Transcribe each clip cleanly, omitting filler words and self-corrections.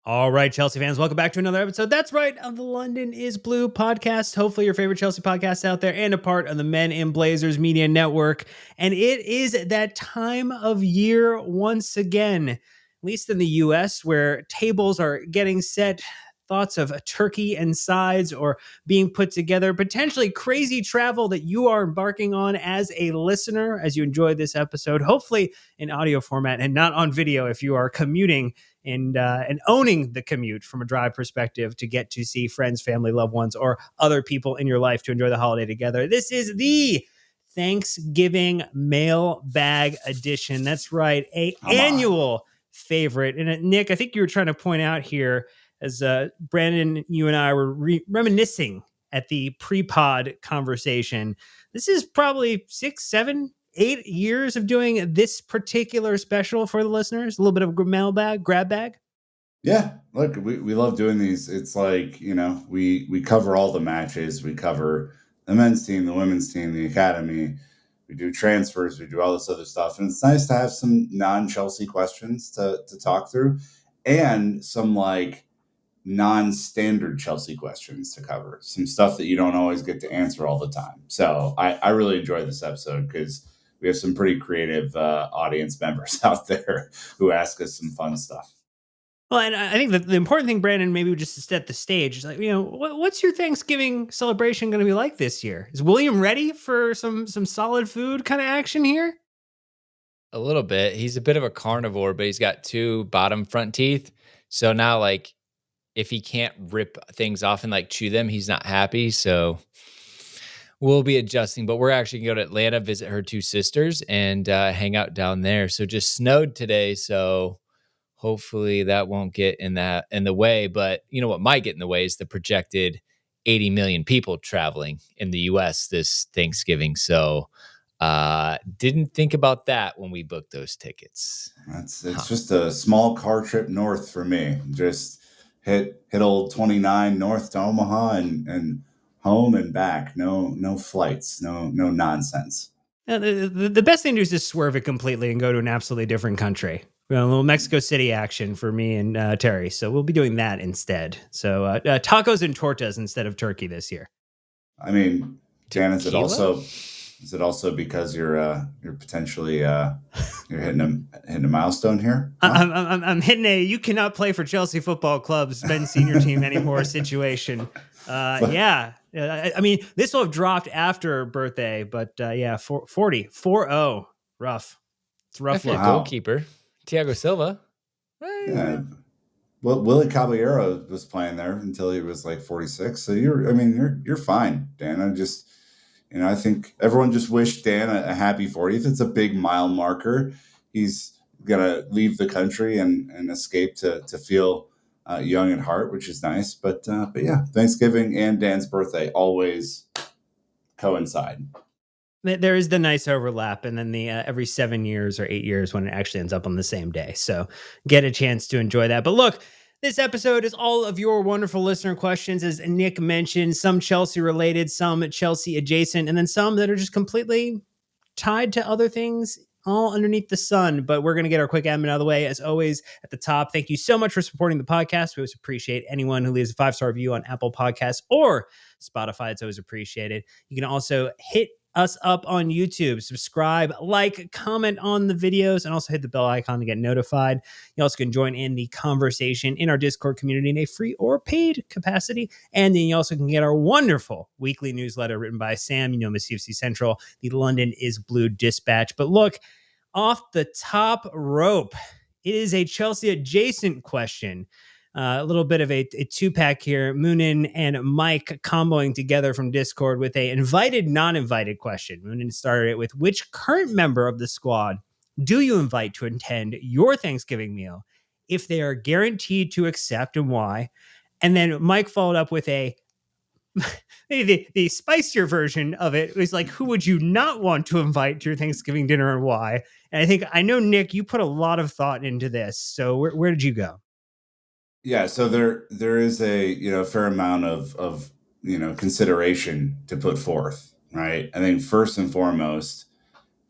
All right, Chelsea fans, welcome back to another episode. That's right, of the London is Blue podcast. Hopefully, your favorite Chelsea podcast out there and a part of the Men in Blazers Media Network. And it is that time of year once again, at least in the US, where tables are getting set. Thoughts of turkey and sides or being put together, potentially crazy travel that you are embarking on as a listener as you enjoy this episode, hopefully in audio format and not on video if you are commuting and owning the commute from a drive perspective to get to see friends, family, loved ones, or other people in your life to enjoy the holiday together. This is the Thanksgiving mailbag edition. That's right, annual favorite. And Nick, I think you were trying to point out here as Brandon, you and I were reminiscing at the pre-pod conversation. This is probably 6, 7, 8 years of doing this particular special for the listeners. A little bit of a mailbag, grab bag. Yeah, look, we love doing these. It's like, we cover all the matches. We cover the men's team, the women's team, the academy. We do transfers. We do all this other stuff. And it's nice to have some non-Chelsea questions to talk through and some like non-standard Chelsea questions to cover. Some stuff that you don't always get to answer all the time. So I really enjoy this episode because we have some pretty creative audience members out there who ask us some fun stuff. Well, and I think that the important thing, Brandon, maybe just to set the stage, is like, what's your Thanksgiving celebration going to be like this year? Is William ready for some solid food kind of action here? A little bit. He's a bit of a carnivore, but he's got 2 bottom front teeth. So now, like, if he can't rip things off and like chew them, he's not happy. So we'll be adjusting. But we're actually going to go to Atlanta, visit her 2 sisters, and hang out down there. So just snowed today. So hopefully that won't get in the way. But you know what might get in the way is the projected 80 million people traveling in the US this Thanksgiving. So didn't think about that when we booked those tickets. It's just a small car trip north for me. Just hit old 29 north to Omaha and home and back. No flights. No nonsense. The best thing to do is just swerve it completely and go to an absolutely different country. A little Mexico City action for me and Terry. So we'll be doing that instead. So tacos and tortas instead of turkey this year. I mean, Dan, is it also because you're potentially you're hitting a milestone here? Huh? I'm hitting a you cannot play for Chelsea Football Club's men's senior team anymore situation. Yeah. I mean, this will have dropped after birthday, but 40, 4-0. Rough. It's rough. Wow. Goalkeeper, Thiago Silva. Yeah. Well, Willie Caballero was playing there until he was like 46. So you're fine, Dan. I think everyone just wished Dan a happy 40th. It's a big mile marker. He's gonna leave the country and escape to feel young at heart, which is nice. But yeah, Thanksgiving and Dan's birthday always coincide. There is the nice overlap, and then the every 7 years or 8 years when it actually ends up on the same day. So get a chance to enjoy that. But look, this episode is all of your wonderful listener questions, as Nick mentioned, some Chelsea related, some Chelsea adjacent, and then some that are just completely tied to other things all underneath the sun. But we're going to get our quick admin out of the way. As always, at the top, thank you so much for supporting the podcast. We always appreciate anyone who leaves a 5-star review on Apple Podcasts or Spotify. It's always appreciated. You can also hit us up on YouTube, subscribe, like, comment on the videos, and also hit the bell icon to get notified. You also can join in the conversation in our Discord community in a free or paid capacity. And then you also can get our wonderful weekly newsletter written by Sam, Miss CFC Central, the London is Blue Dispatch. But look, off the top rope, it is a Chelsea adjacent question. A little bit of a 2-pack here. Moonin and Mike comboing together from Discord with a invited, non-invited question. Moonin started it with, which current member of the squad do you invite to attend your Thanksgiving meal if they are guaranteed to accept, and why? And then Mike followed up with the spicier version of it was like, who would you not want to invite to your Thanksgiving dinner and why? And I know, Nick, you put a lot of thought into this. So where did you go? Yeah, so there is a fair amount of consideration to put forth, right? I think first and foremost,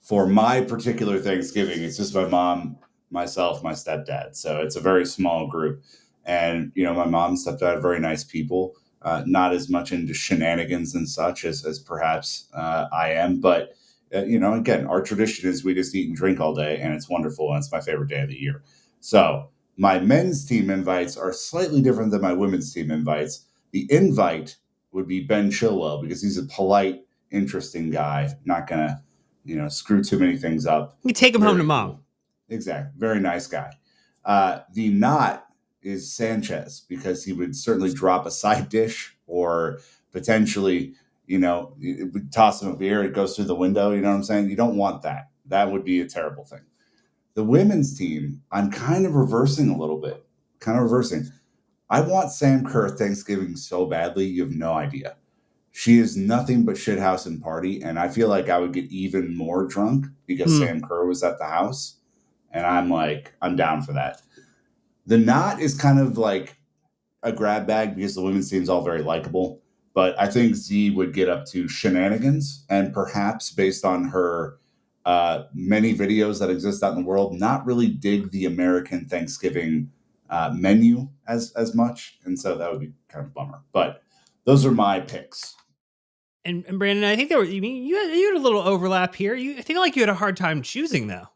for my particular Thanksgiving, it's just my mom, myself, my stepdad. So it's a very small group. And, my mom and stepdad are very nice people, not as much into shenanigans and such as perhaps I am. But, again, our tradition is we just eat and drink all day, and it's wonderful. And it's my favorite day of the year. So my men's team invites are slightly different than my women's team invites. The invite would be Ben Chilwell because he's a polite, interesting guy, not going to, screw too many things up. You take him home to mom. Cool. Exactly. Very nice guy. The not is Sanchez because he would certainly drop a side dish or potentially, toss him a beer. It goes through the window. You know what I'm saying? You don't want that. That would be a terrible thing. The women's team, I'm kind of reversing a little bit. I want Sam Kerr Thanksgiving so badly, you have no idea. She is nothing but shithouse and party, and I feel like I would get even more drunk because Sam Kerr was at the house, and I'm down for that. The not is kind of like a grab bag because the women's team is all very likable, but I think Z would get up to shenanigans and perhaps based on her many videos that exist out in the world, not really dig the American Thanksgiving menu as much, and so that would be kind of a bummer. But those are my picks. And Brandon, I think you had a little overlap here. I feel like you had a hard time choosing though.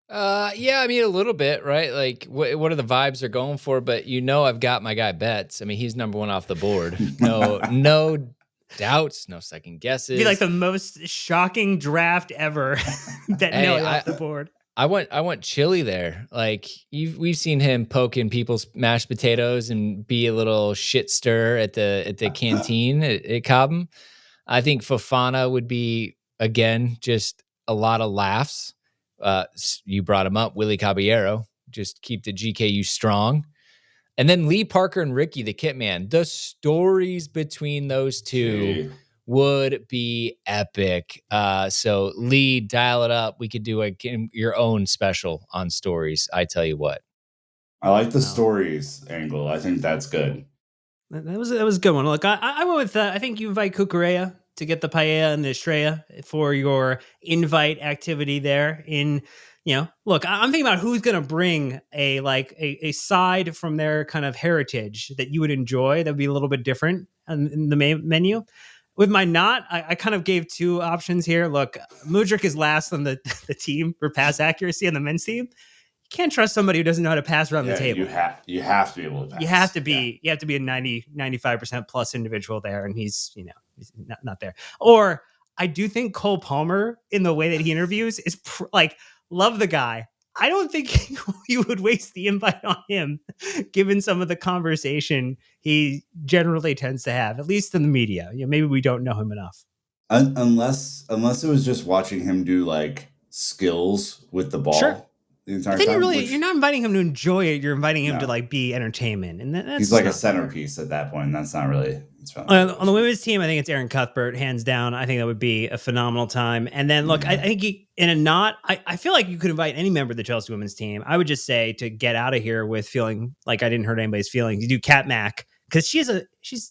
Yeah, I mean a little bit, right? Like what are the vibes they're going for? But I've got my guy Betts. I mean, he's number one off the board. No doubts, no second guesses. It'd be like the most shocking draft ever. Off the board. I want Chili there. Like we've seen him poking people's mashed potatoes and be a little shit stir at the canteen at Cobham. I think Fofana would be again just a lot of laughs. You brought him up, Willie Caballero. Just keep the GKU strong. And then Lee Parker and Ricky, the Kit Man. The stories between those two would be epic. So Lee, dial it up. We could do your own special on stories. I tell you what. I like the stories angle. I think that's good. That was a good one. Look, I went with I think you invite Cucurella to get the paella and the estrella for your invite activity there. Look, I'm thinking about who's going to bring a side from their kind of heritage that you would enjoy. That would be a little bit different in the main menu. With my not, I kind of gave two options here. Look, Mudryk is last on the team for pass accuracy on the men's team. You can't trust somebody who doesn't know how to pass around the table. You have to be able to pass. You have to be a 95% plus individual there, and he's not there. Or I do think Cole Palmer, in the way that he interviews, is love the guy. I don't think you would waste the invite on him, given some of the conversation he generally tends to have, at least in the media. Maybe we don't know him enough. Unless it was just watching him do skills with the ball. Sure. The entire time. You're not inviting him to enjoy it. You're inviting him to be entertainment, and that's he's like a centerpiece at that point. That's not really. On the women's team, I think it's Aaron Cuthbert, hands down. I think that would be a phenomenal time. And then, look, I think I feel like you could invite any member of the Chelsea women's team. I would just say to get out of here with feeling like I didn't hurt anybody's feelings. You do Kat Mack because she's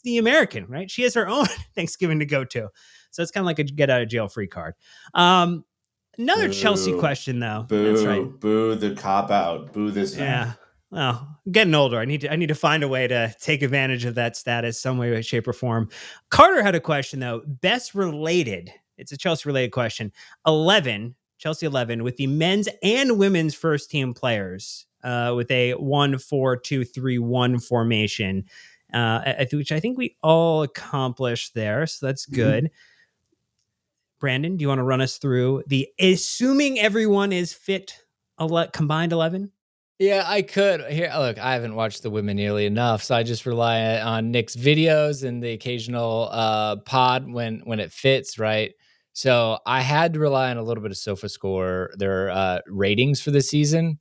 the American, right? She has her own Thanksgiving to go to, so it's kind of like a get out of jail free card. Another Chelsea question, though. Boo, that's right. Boo the cop out. Boo this man. Yeah. Well, I'm getting older. I need to find a way to take advantage of that status some way, shape, or form. Carter had a question, though. Best related. It's a Chelsea-related question. Chelsea 11, with the men's and women's first team players with a 1-4-2-3-1 formation, which I think we all accomplished there. So that's good. Mm-hmm. Brandon, do you want to run us through assuming everyone is fit, combined 11? Yeah, I could. Here, look, I haven't watched the women nearly enough, so I just rely on Nick's videos and the occasional pod when it fits, right? So I had to rely on a little bit of SofaScore, their ratings for the season.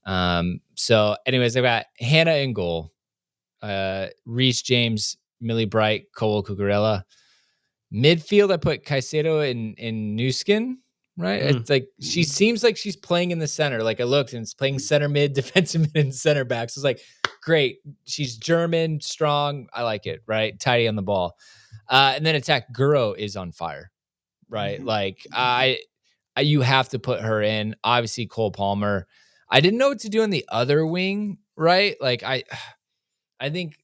So anyways, I got Hannah in goal, Reece James, Millie Bright, Cole Cucurella. Midfield, I put Caicedo in Nuskin, right? It's like she seems like she's playing in the center. Like I looked and it's playing center mid, defensive mid, and center back. So it's like, great. She's German, strong. I like it, right? Tidy on the ball. And then attack Guro is on fire, right? Like you have to put her in. Obviously, Cole Palmer. I didn't know what to do on the other wing, right? Like I think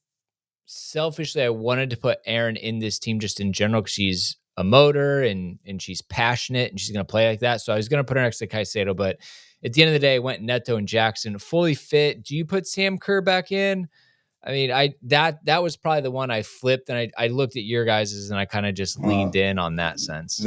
selfishly, I wanted to put Erin in this team just in general because she's a motor and she's passionate and she's going to play like that. So I was going to put her next to Caicedo, but at the end of the day, I went Neto and Jackson fully fit. Do you put Sam Kerr back in? I mean, that was probably the one I flipped, and I looked at your guys's and I kind of just leaned in on that sense.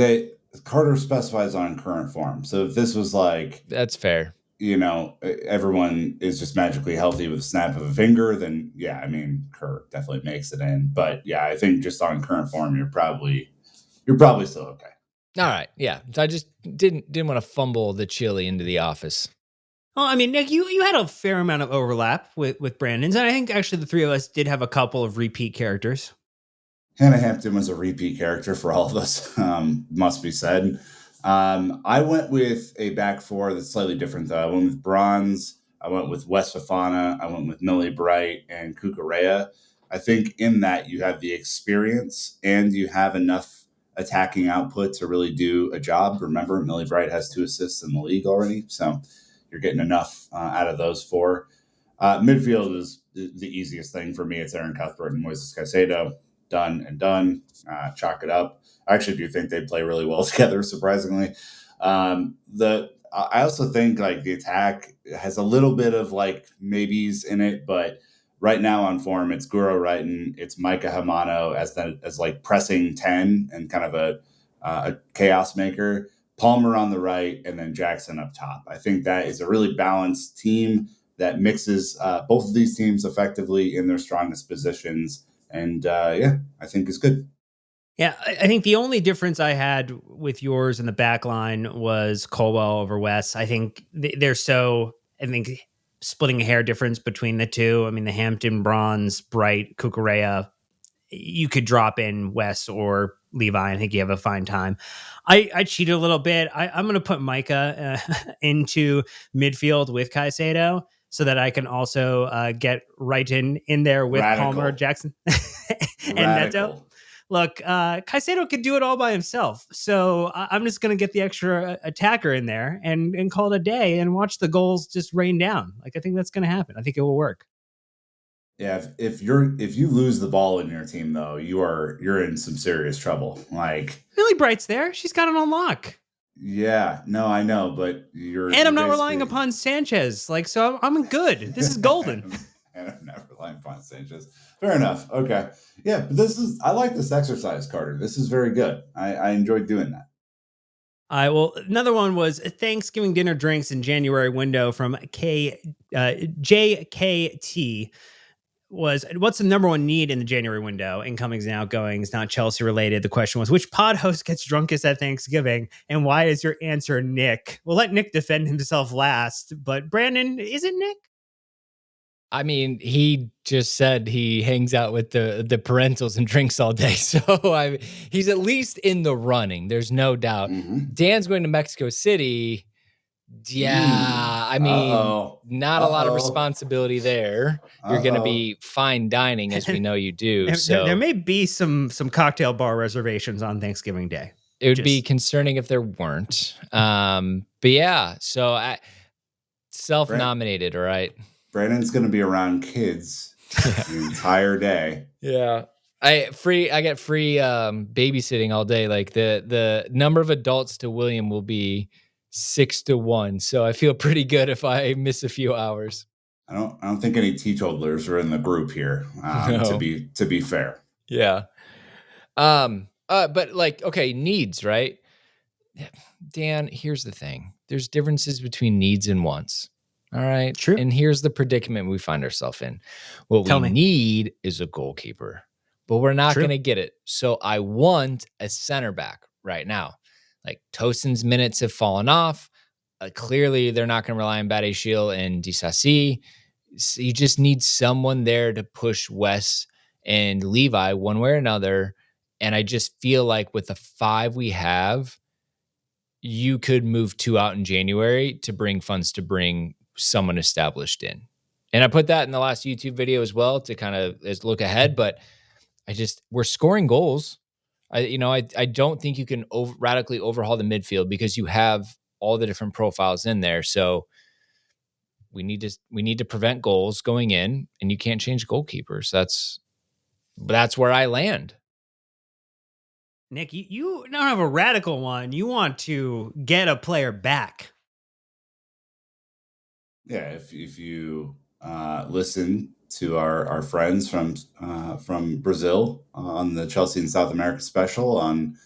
Carter specifies on current form. So if this was like, That's fair. Everyone is just magically healthy with a snap of a finger, then yeah, I mean, Kerr definitely makes it in. But yeah, I think just on current form, you're probably still okay. All right, yeah. So I just didn't want to fumble the chili into the office. Well, I mean, Nick, you had a fair amount of overlap with Brandon's, and I think actually the three of us did have a couple of repeat characters. Hannah Hampton was a repeat character for all of us, must be said. I went with a back four that's slightly different, though. I went with Bronze. I went with West Fafana. I went with Millie Bright and Kukurea. I think in that you have the experience and you have enough attacking output to really do a job. Remember, Millie Bright has 2 assists in the league already, so you're getting enough out of those 4. Midfield is the easiest thing for me. It's Aaron Cuthbert and Moises Caicedo. Done and done. Chalk it up. I actually do think they play really well together, surprisingly. I also think like the attack has a little bit of like maybes in it, but right now on form, it's Guro Wrighton, it's Micah Hamano as like pressing 10 and kind of a chaos maker. Palmer on the right, and then Jackson up top. I think that is a really balanced team that mixes both of these teams effectively in their strongest positions. And yeah, I think it's good. Yeah, I think the only difference I had with yours in the back line was Colwell over West. I think they're I think splitting a hair difference between the two. I mean, the Hampton, Bronze, Bright, Kukurea, you could drop in West or Levi. I think you have a fine time. I cheated a little bit. I'm going to put Micah into midfield with Caicedo so that I can also get right in there with Radical. Palmer, Jackson, and Neto. Look, Caicedo could do it all by himself. So I'm just going to get the extra attacker in there and call it a day and watch the goals just rain down. Like, I think that's going to happen. I think it will work. Yeah, if you lose the ball in your team though, you're in some serious trouble. Like Millie Bright's there. She's got it on lock. Yeah, no, I know, but I'm not relying upon Sanchez. Like, so I'm good. This is golden. And I'm not relying upon Sanchez. Fair enough. Okay. Yeah, but I like this exercise, Carter. This is very good. I enjoyed doing that. All right. Well, another one was Thanksgiving dinner drinks in January window from JKT. What's the number one need in the January window? Incomings and outgoings, not Chelsea related. The question was, which pod host gets drunkest at Thanksgiving? And why is your answer Nick? We'll let Nick defend himself last, but Brandon, is it Nick? I mean, he just said he hangs out with the parentals and drinks all day. So he's at least in the running. There's no doubt. Mm-hmm. Dan's going to Mexico City. Yeah, I mean, not a lot of responsibility there. You're going to be fine dining, as we know you do. So there may be some cocktail bar reservations on Thanksgiving Day. It would be concerning if there weren't. But yeah, so self-nominated, all right? Brandon's going to be around kids the entire day. Yeah. I get free babysitting all day. Like the number of adults to William will be 6-1. So I feel pretty good if I miss a few hours. I don't think any teetotalers are in the group here. No. To be fair. Yeah. But like, okay, needs, right? Dan, here's the thing. There's differences between needs and wants. All right. True. And here's the predicament we find ourselves in. What we need is a goalkeeper, but we're not going to get it. So I want a center back right now. Like Tosin's minutes have fallen off. Clearly, they're not going to rely on Badiashile and Disasi. So you just need someone there to push Wes and Levi one way or another. And I just feel like with the 5 we have, you could move 2 out in January to bring funds to bring someone established in. And I put that in the last YouTube video as well to kind of look ahead, but we're scoring goals. I don't think you can radically overhaul the midfield because you have all the different profiles in there. So we need to prevent goals going in, and you can't change goalkeepers. That's where I land. Nick, you don't have a radical one. You want to get a player back. Yeah, if you listen to our friends from Brazil on the Chelsea and South America special on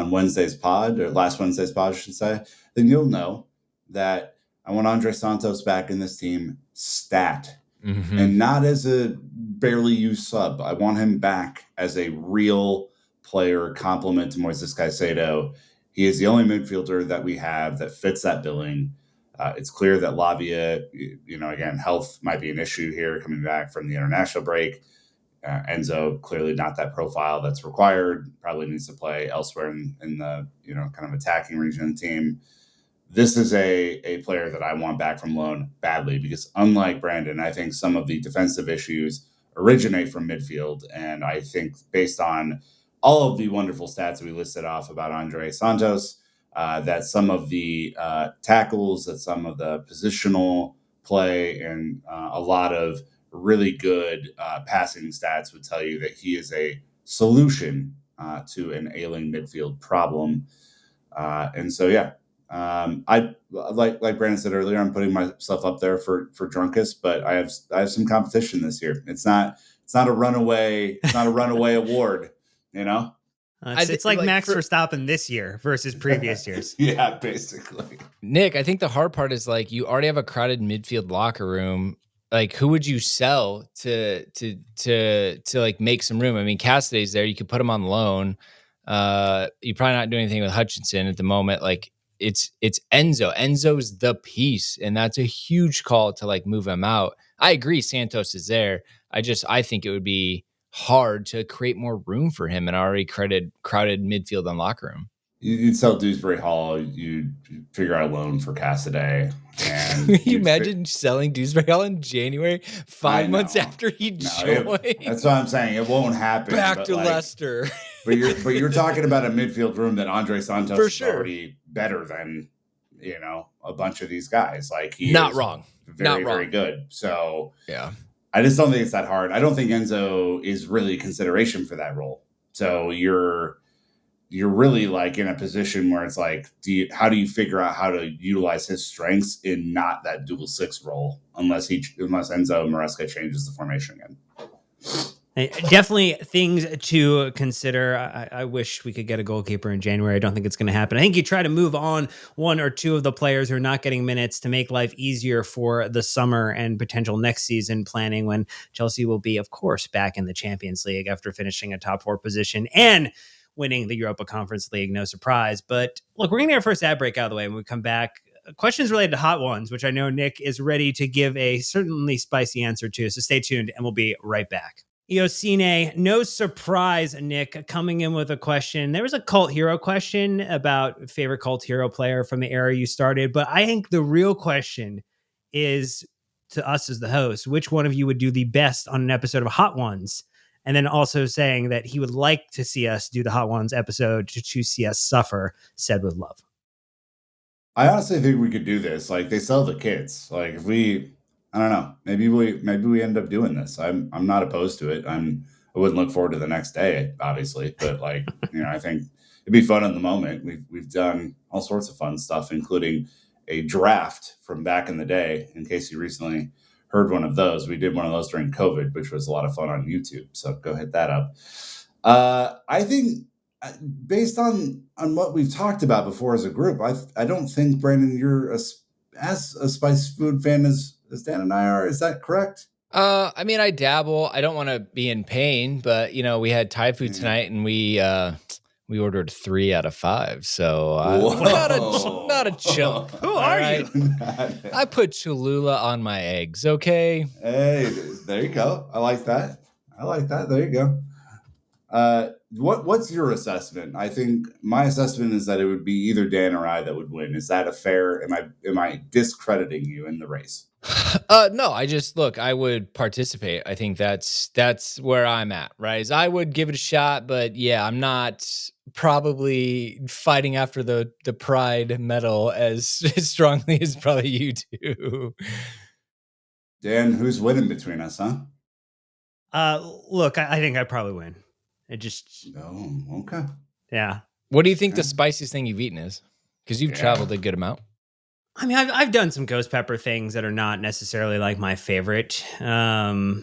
Wednesday's pod, or last Wednesday's pod, I should say, then you'll know that I want Andre Santos back in this team stat, Mm-hmm. and not as a barely used sub. I want him back as a real player, complement to Moises Caicedo. He is the only midfielder that we have that fits that billing. It's clear that Lavia, again, health might be an issue here coming back from the international break. Enzo, clearly not that profile that's required, probably needs to play elsewhere in the kind of attacking region of the team. This is a player that I want back from loan badly, because unlike Brandon, I think some of the defensive issues originate from midfield. And I think, based on all of the wonderful stats that we listed off about Andre Santos, that some of the tackles, that some of the positional play, and a lot of really good passing stats would tell you that he is a solution to an ailing midfield problem. And so, yeah, I like Brandon said earlier, I'm putting myself up there for drunkest, but I have some competition this year. It's not a runaway award, you know. It's like Max Verstappen this year versus previous years. Yeah, basically. Nick, I think the hard part is, like, you already have a crowded midfield locker room. Like, who would you sell to like make some room? I mean, Cassidy's there. You could put him on loan. You're probably not doing anything with Hutchinson at the moment. Like, it's Enzo. Enzo's the piece, and that's a huge call to like move him out. I agree, Santos is there. I think it would be hard to create more room for him in an already crowded midfield and locker room. You'd sell Dewsbury Hall. You'd figure out a loan for Cassidy. And Can you imagine selling Dewsbury Hall in January, 5 months after he joined? That's what I'm saying. It won't happen. Back to Leicester. But you're talking about a midfield room that Andre Santos For is sure. already better than a bunch of these guys. Like, he Not is wrong. very, very good. So yeah, I just don't think it's that hard. I don't think Enzo is really a consideration for that role. So you're really like in a position where it's like, how do you figure out how to utilize his strengths in not that dual six role, unless Enzo Maresca changes the formation again. Definitely things to consider. I wish we could get a goalkeeper in January. I don't think it's going to happen. I think you try to move on one or two of the players who are not getting minutes to make life easier for the summer and potential next season planning, when Chelsea will be, of course, back in the Champions League after finishing a top 4 position and winning the Europa Conference League. No surprise. But look, we're going to get our first ad break out of the way. When we come back, questions related to hot ones, which I know Nick is ready to give a certainly spicy answer to. So stay tuned and we'll be right back. Iosine, no surprise, Nick, coming in with a question. There was a cult hero question about favorite cult hero player from the era you started, but I think the real question is to us as the host, which one of you would do the best on an episode of Hot Ones? And then also saying that he would like to see us do the Hot Ones episode to see us suffer, said with love. I honestly think we could do this. Like, they sell the kits. Like, if we, I don't know, maybe we end up doing this. I'm not opposed to it. I wouldn't look forward to the next day, obviously, but like, I think it'd be fun in the moment. We've done all sorts of fun stuff, including a draft from back in the day. In case you recently heard one of those, we did one of those during COVID, which was a lot of fun on YouTube. So go hit that up. I think, based on what we've talked about before as a group, I don't think, Brandon, you're as a spice food fan as Dan and I are. Is that correct? I mean, I dabble. I don't want to be in pain, but we had Thai food tonight, and we ordered 3 out of 5. So not a chump. Who are you? I put Cholula on my eggs. Okay. Hey, there you go. I like that. There you go. What's your assessment? I think my assessment is that it would be either Dan or I that would win. Is that a fair? Am I discrediting you in the race? No, I would participate. I think that's where I'm at, right? Is I would give it a shot, but yeah, I'm not probably fighting after the pride medal as strongly as probably you do. Dan, who's winning between us, huh? Look, I think I probably win. It just, Oh, okay. yeah. What do you think Yeah. the spiciest thing you've eaten is? Because you've Yeah. traveled a good amount. I mean, I've done some ghost pepper things that are not necessarily like my favorite. I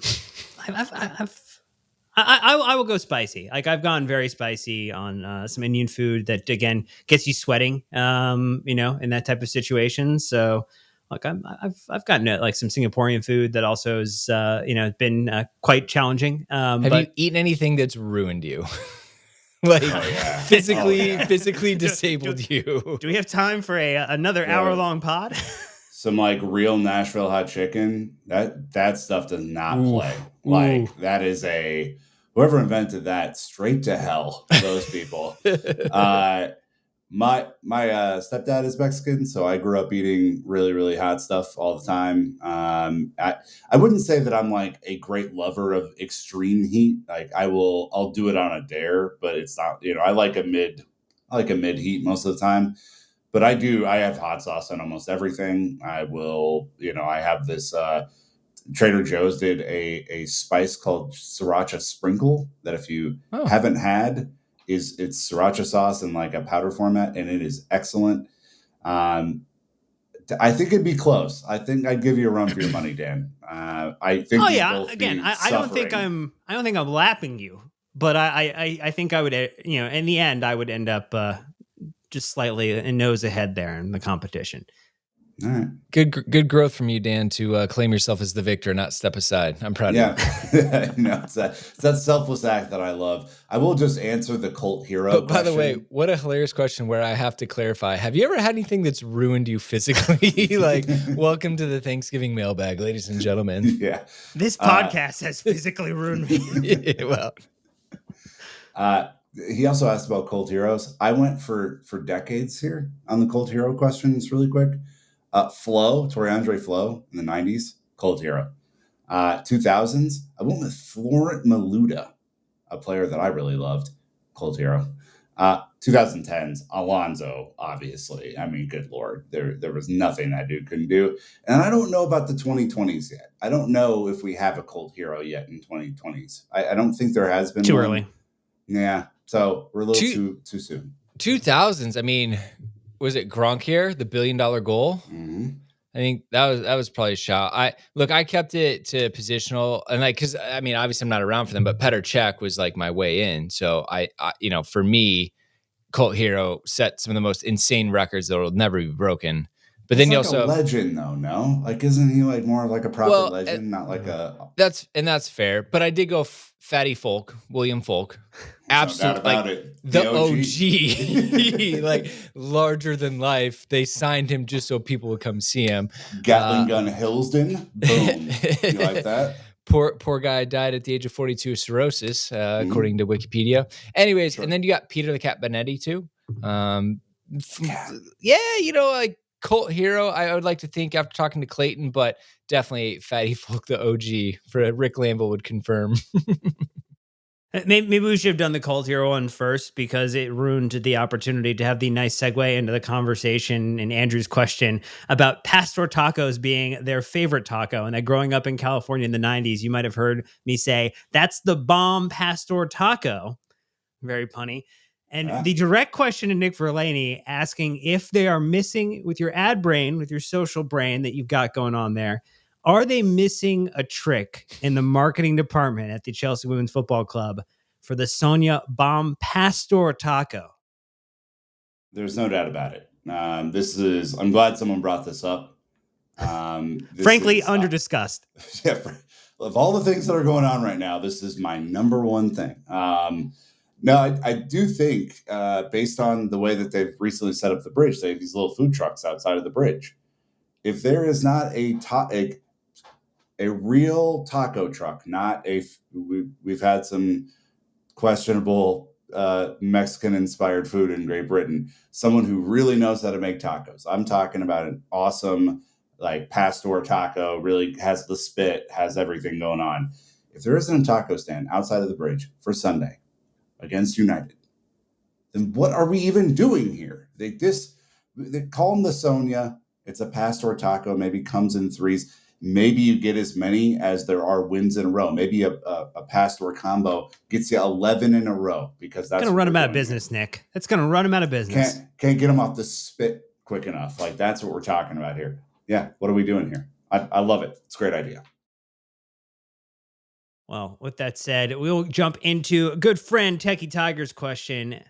will go spicy. Like I've gone very spicy on some Indian food that again gets you sweating. In that type of situation. So, like I've gotten like some Singaporean food that also is been quite challenging. Have But you eaten anything that's ruined you? Like physically disabled you? do we have time for another hour-long pod? Some like real Nashville hot chicken, that stuff does not Ooh. play. Like that is whoever invented that, straight to hell, those people. My stepdad is Mexican, so I grew up eating really, really hot stuff all the time. I wouldn't say that I'm like a great lover of extreme heat. Like I'll do it on a dare, but it's not, I like a mid heat most of the time. But I have hot sauce on almost everything. I have this Trader Joe's did a spice called sriracha sprinkle that if you haven't had, it's sriracha sauce in like a powder format, and it is excellent. I think it'd be close. I think I'd give you a run for your money, Dan. I think. Oh yeah. Again, I don't think I'm lapping you, but I think I would. In the end, I would end up just slightly a nose ahead there in the competition. All right. Good growth from you, Dan, to claim yourself as the victor, not step aside. I'm proud of you. It's that selfless act that I love. I will just answer the cult hero But question. by the way, what a hilarious question where I have to clarify. Have you ever had anything that's ruined you physically? Like, welcome to the Thanksgiving mailbag, ladies and gentlemen. Yeah. This podcast has physically ruined me. Well. He also asked about cult heroes. I went for decades here on the cult hero questions really quick. Toriandre Flo in the 90s, cult hero. 2000s, I went with Florent Maluda, a player that I really loved, cult hero. 2010s, Alonso, obviously. I mean, good Lord, there was nothing that dude couldn't do. And I don't know about the 2020s yet. I don't know if we have a cult hero yet in 2020s. I don't think there has been too one. early. Yeah, so we're a little too soon. 2000s, I mean, was it Gronkier, the $1 billion goal? Mm-hmm. I think that was probably a shot. I kept it to positional, and because I mean, obviously I'm not around for them, but Petr Cech was like my way in. So I for me, cult hero set some of the most insane records that will never be broken. But then you also a legend though, no? Like, isn't he like more of like a proper legend, not like a? That's fair. But I did go Fatty Folk, William Folk, absolutely, no doubt about it. The OG, like larger than life. They signed him just so people would come see him. Gatling gun Hillsden, boom. You like that? Poor guy died at the age of 42 of cirrhosis, according to Wikipedia. Anyways, and then you got Peter the Cat Benetti too. Like cult hero. I would like to think after talking to Clayton, but definitely Fatty Folk, the OG. For Rick Lamble would confirm. Maybe we should have done the cult hero one first because it ruined the opportunity to have the nice segue into the conversation in Andrew's question about Pastor tacos being their favorite taco. And that growing up in California in the 90s, you might have heard me say, that's the bomb Pastor taco. Very punny. And the direct question to Nick Verlaney asking if they are missing with your ad brain, with your social brain that you've got going on there, are they missing a trick in the marketing department at the Chelsea Women's Football Club for the Sonia Bomb Pastor taco? There's no doubt about it. I'm glad someone brought this up. Frankly, under-discussed. Yeah, of all the things that are going on right now, this is my number one thing. No, I do think, based on the way that they've recently set up the bridge, they have these little food trucks outside of the bridge. If there is not a real taco truck, we've had some questionable Mexican-inspired food in Great Britain. Someone who really knows how to make tacos. I'm talking about an awesome, like, pastor taco, really has the spit, has everything going on. If there isn't a taco stand outside of the bridge for Sunday against United, then what are we even doing here? They call them the Sonia. It's a pastor taco, maybe comes in threes. maybe you get as many as there are wins in a row. Maybe a pastor combo gets you 11 in a row, because that's going to what run we're them out of doing business, here. Nick. That's going to run them out of business. Can't get them off the spit quick enough. Like, that's what we're talking about here. Yeah. What are we doing here? I love it. It's a great idea. Well, with that said, we'll jump into a good friend Techie Tiger's question,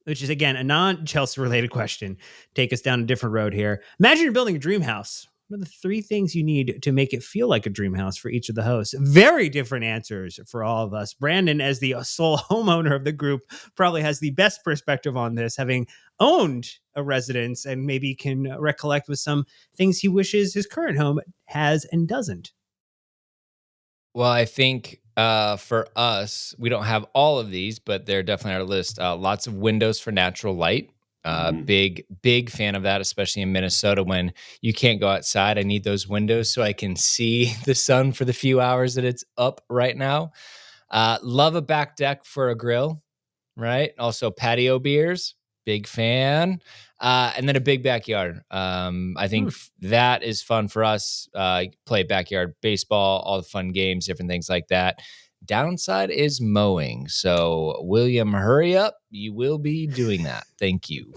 which is, again, a non-Chelsea related question. Take us down a different road here. Imagine you're building a dream house. What are the 3 things you need to make it feel like a dream house for each of the hosts? Very different answers for all of us. Brandon, as the sole homeowner of the group, probably has the best perspective on this, having owned a residence, and maybe can recollect with some things he wishes his current home has and doesn't. Well, I think for us, we don't have all of these, but they're definitely on our list. Lots of windows for natural light. Big fan of that, especially in Minnesota when you can't go outside. I need those windows so I can see the sun for the few hours that it's up right now. Love a back deck for a grill, right? Also patio beers, big fan. And then a big backyard. I think that is fun for us. Play backyard baseball, all the fun games, different things like that. Downside is mowing. So, William, hurry up. You will be doing that. Thank you.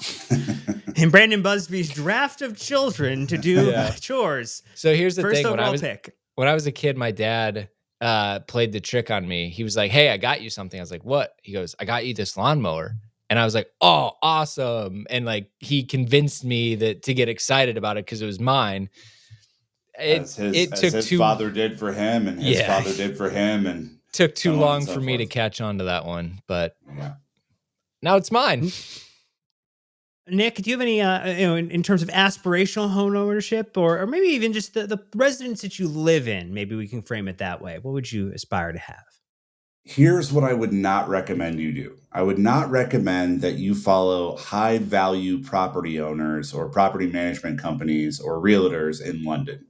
In Brandon Busby's draft of children to do chores. So here's the First thing. overall pick. When I was a kid, my dad played the trick on me. He was like, "Hey, I got you something." I was like, "What?" He goes, "I got you this lawnmower." And I was like, "Oh, awesome." And like, he convinced me to get excited about it because it was mine. As his father did for him, and his father did for him, and took too long for me to catch on to that one, but now it's mine. Nick, do you have any, in terms of aspirational home ownership, or maybe even just the residence that you live in? Maybe we can frame it that way. What would you aspire to have? Here's what I would not recommend you do. I would not recommend that you follow high value property owners or property management companies or realtors in London,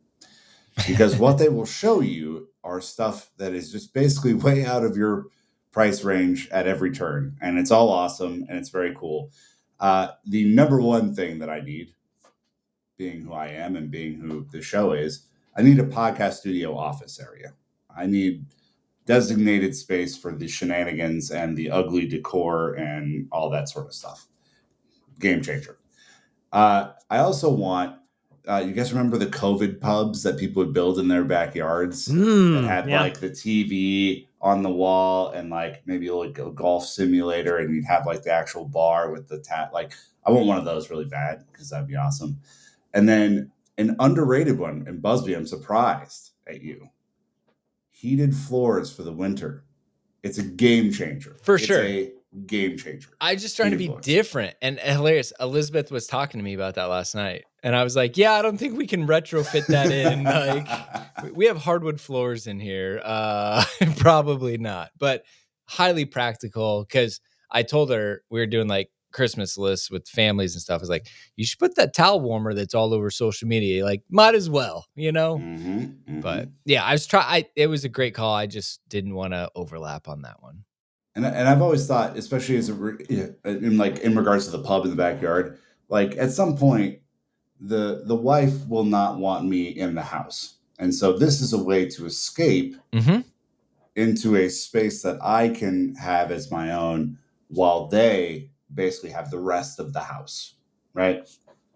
because what they will show you are stuff that is just basically way out of your price range at every turn. And it's all awesome and it's very cool. The number one thing that I need, being who I am and being who the show is, I need a podcast studio office area. I need designated space for the shenanigans and the ugly decor and all that sort of stuff. Game changer. I also want, you guys remember the COVID pubs that people would build in their backyards that had like the TV on the wall and like maybe like a golf simulator, and you'd have like the actual bar with the like, I want one of those really bad because that'd be awesome. And then an underrated one, and Busby, I'm surprised at you. Heated floors for the winter. It's a game changer. For sure. It's a game changer. I'm just trying to be different. And hilarious. Elizabeth was talking to me about that last night. And I was like, yeah, I don't think we can retrofit that in. Like, we have hardwood floors in here. Probably not. But highly practical, because I told her we were doing like Christmas lists with families and stuff. I was like, you should put that towel warmer that's all over social media. Like, might as well, you know? But yeah, it was a great call. I just didn't want to overlap on that one. And I've always thought, especially in regards to the pub in the backyard, like at some point, the wife will not want me in the house. And so this is a way to escape into a space that I can have as my own while they basically have the rest of the house, right?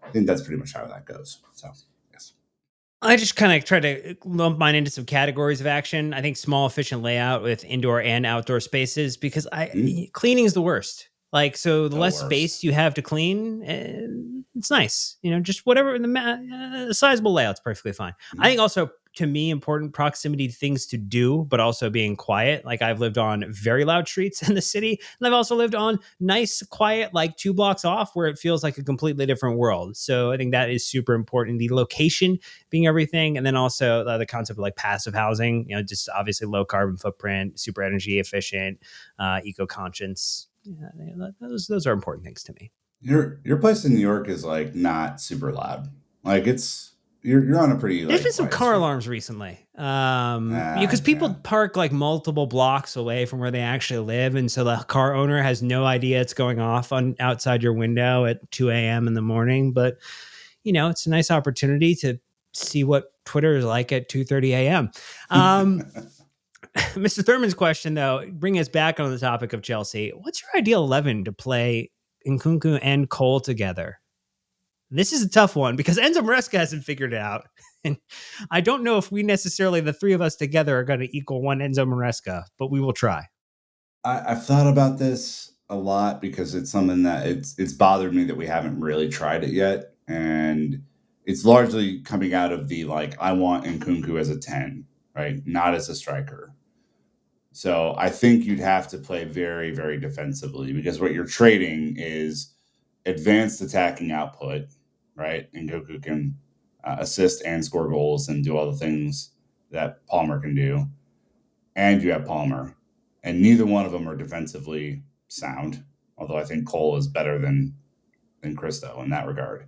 I think that's pretty much how that goes. So, yes. I just kind of try to lump mine into some categories of action. I think small, efficient layout with indoor and outdoor spaces, because cleaning is the worst. Like, so the less space you have to clean, it's nice. You know, just whatever in the sizable layout's perfectly fine. I think also, to me, important proximity to things to do, but also being quiet. Like, I've lived on very loud streets in the city, and I've also lived on nice, quiet, like 2 blocks off, where it feels like a completely different world. So I think that is super important. The location being everything. And then also the concept of like passive housing, you know, just obviously low carbon footprint, super energy efficient, eco-conscious. Yeah, those are important things to me. Your place in New York is like not super loud. Like you're on a pretty. There's been some car alarms recently, because people park like multiple blocks away from where they actually live, and so the car owner has no idea it's going off on outside your window at 2 a.m. in the morning. But you know, it's a nice opportunity to see what Twitter is like at 2:30 a.m. Mr. Thurman's question, though, bring us back on the topic of Chelsea. What's your ideal 11 to play Nkunku and Cole together? This is a tough one because Enzo Maresca hasn't figured it out. And I don't know if we necessarily, the three of us together, are going to equal one Enzo Maresca, but we will try. I've thought about this a lot because it's something that it's bothered me that we haven't really tried it yet. And it's largely coming out of the, like, I want Nkunku as a 10, right? Not as a striker. So I think you'd have to play very, very defensively because what you're trading is advanced attacking output, right? And Nkunku can assist and score goals and do all the things that Palmer can do. And you have Palmer. And neither one of them are defensively sound, although I think Cole is better than Christo in that regard.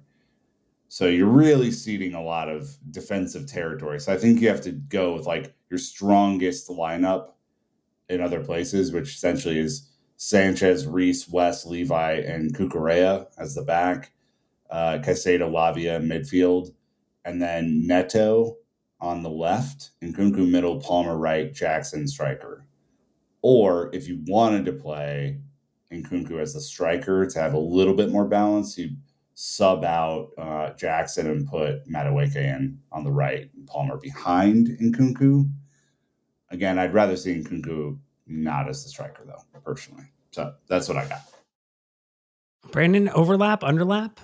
So you're really ceding a lot of defensive territory. So I think you have to go with like your strongest lineup in other places, which essentially is Sanchez, Reese, West, Levi, and Cucurella as the back, Caicedo, Lavia midfield, and then Neto on the left, Nkunku middle, Palmer right, Jackson striker. Or if you wanted to play Nkunku as the striker to have a little bit more balance, you sub out Jackson and put Madueke in on the right, and Palmer behind Nkunku. Again, I'd rather see Nkunku not as the striker, though, personally. So that's what I got. Brandon, overlap, underlap?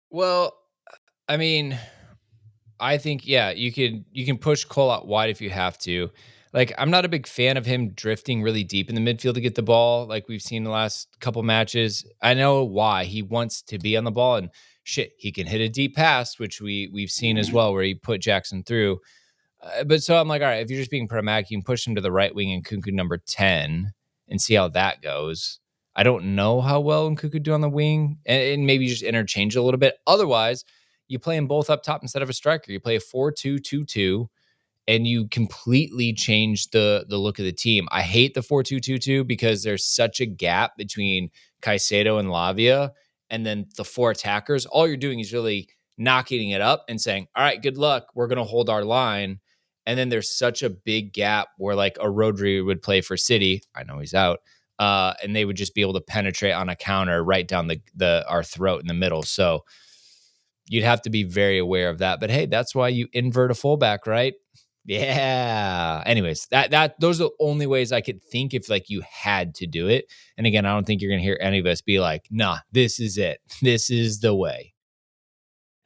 Well, I mean, I think, yeah, you can push Cole out wide if you have to. Like, I'm not a big fan of him drifting really deep in the midfield to get the ball, like we've seen the last couple matches. I know why. He wants to be on the ball, and shit, he can hit a deep pass, which we've seen as well, where he put Jackson through. But so I'm like, all right, if you're just being pragmatic, you can push him to the right wing and Nkunku number 10 and see how that goes. I don't know how well Nkunku could do on the wing, and maybe just interchange a little bit. Otherwise, you play them both up top instead of a striker. You play a 4-2-2-2, and you completely change the look of the team. I hate the 4-2-2-2 because there's such a gap between Caicedo and Lavia, and then the four attackers. All you're doing is really knocking it up and saying, all right, good luck. We're going to hold our line. And then there's such a big gap where like a Rodri would play for City. I know he's out. And they would just be able to penetrate on a counter right down our throat in the middle. So you'd have to be very aware of that. But hey, that's why you invert a fullback, right? Yeah. Anyways, those are the only ways I could think if like you had to do it. And again, I don't think you're going to hear any of us be like, nah, this is it. This is the way.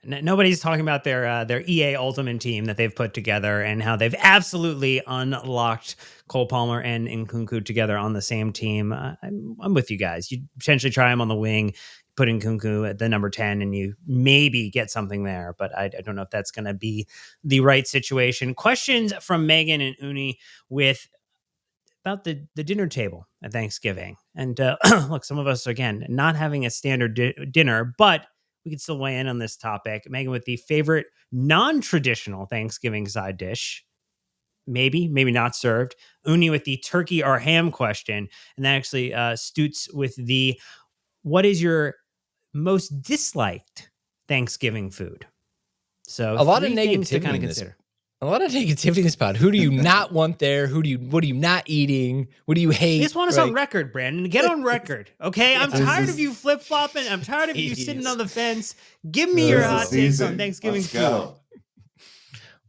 Nobody's talking about their EA Ultimate team that they've put together and how they've absolutely unlocked Cole Palmer and Nkunku together on the same team. I'm with you guys. You potentially try him on the wing, put Nkunku at the number 10, and you maybe get something there. But I don't know if that's going to be the right situation. Questions from Megan and Uni about the dinner table at Thanksgiving. And look, some of us, again, not having a standard dinner, but we could still weigh in on this topic. Megan, with the favorite non-traditional Thanksgiving side dish, maybe not served. Uni with the turkey or ham question. And that actually Stoots with the, what is your most disliked Thanksgiving food? So a lot of negativity negativity to kind of consider. A lot of negativity in this pod. Who do you not want there? What are you not eating? What do you hate? You just want us on record, Brandon. Get on record, okay? I'm tired of you flip-flopping. I'm tired of you sitting on the fence. Give me your hot takes on Thanksgiving food.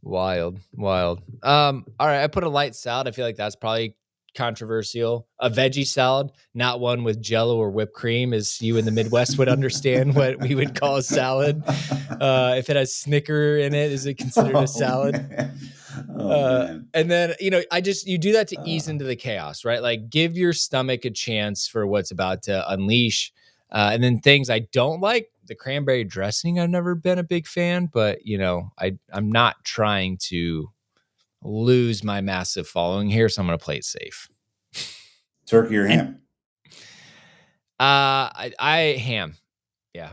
Wild. All right, I put a light salad. I feel like that's probably controversial. A veggie salad, not one with Jello or whipped cream, as you in the Midwest would understand what we would call a salad. If it has Snicker in it, is it considered a salad? Man. And then, you do that to ease into the chaos, right? Like give your stomach a chance for what's about to unleash. And then things I don't like, the cranberry dressing, I've never been a big fan, but I'm not trying to lose my massive following here, so I'm going to play it safe. Turkey or ham? I ham. Yeah.